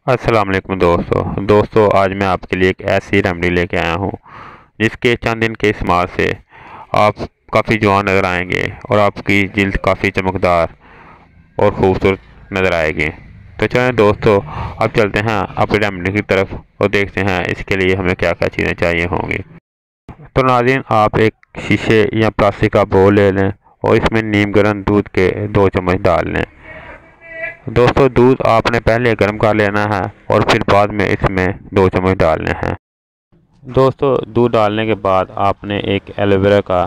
अस्सलाम वालेकुम दोस्तों आज मैं आपके लिए एक ऐसी रेमेडी लेके आया हूँ जिसके चंद दिन के इस्तेमाल से आप काफ़ी जवान नज़र आएंगे और आपकी जिल्द काफ़ी चमकदार और ख़ूबसूरत नज़र आएगी। तो चलें दोस्तों, अब चलते हैं अपनी रेमेडी की तरफ और देखते हैं इसके लिए हमें क्या क्या चीज़ें चाहिए होंगी। तो नाज़रीन, आप एक शीशे या प्लास्टिक का बोल ले लें और इसमें नीम गर्म दूध के 2 चम्मच डाल लें। दोस्तों, दूध आपने पहले गर्म कर लेना है और फिर बाद में इसमें 2 चम्मच डालने हैं। दोस्तों, दूध डालने के बाद आपने एक एलोवेरा का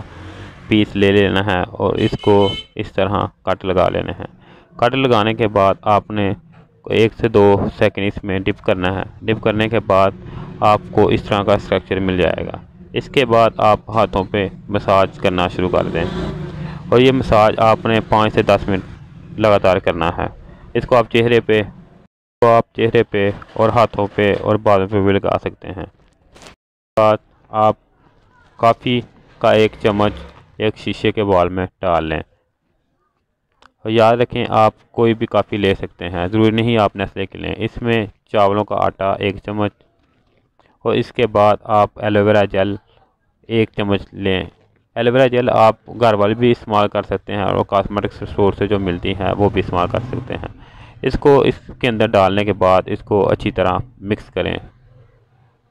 पीस ले लेना है और इसको इस तरह कट लगा लेने हैं। कट लगाने के बाद आपने 1 से 2 सेकंड इसमें डिप करना है। डिप करने के बाद आपको इस तरह का स्ट्रक्चर मिल जाएगा। इसके बाद आप हाथों पे मसाज करना शुरू कर दें और ये मसाज आपने 5 से 10 मिनट लगातार करना है। इसको आप चेहरे पे और हाथों पे और बालों पे भी लगा सकते हैं। बाद आप कॉफ़ी का 1 चम्मच एक शीशे के बॉल में डाल लें और याद रखें आप कोई भी कॉफ़ी ले सकते हैं, ज़रूरी नहीं आप नेस्ले की लें। इसमें चावलों का आटा 1 चम्मच और इसके बाद आप एलोवेरा जेल 1 चम्मच लें। एलोवेरा जेल आप घर वाले भी इस्तेमाल कर सकते हैं और कॉस्मेटिक स्टोर से जो मिलती हैं वो भी इस्तेमाल कर सकते हैं। इसको इसके अंदर डालने के बाद इसको अच्छी तरह मिक्स करें।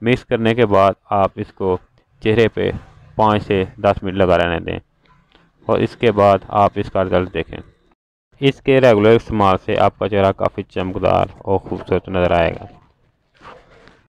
मिक्स करने के बाद आप इसको चेहरे पे 5 से 10 मिनट लगा रहने दें और इसके बाद आप इसका रिजल्ट देखें। इसके रेगुलर इस्तेमाल से आपका चेहरा काफ़ी चमकदार और ख़ूबसूरत नज़र आएगा।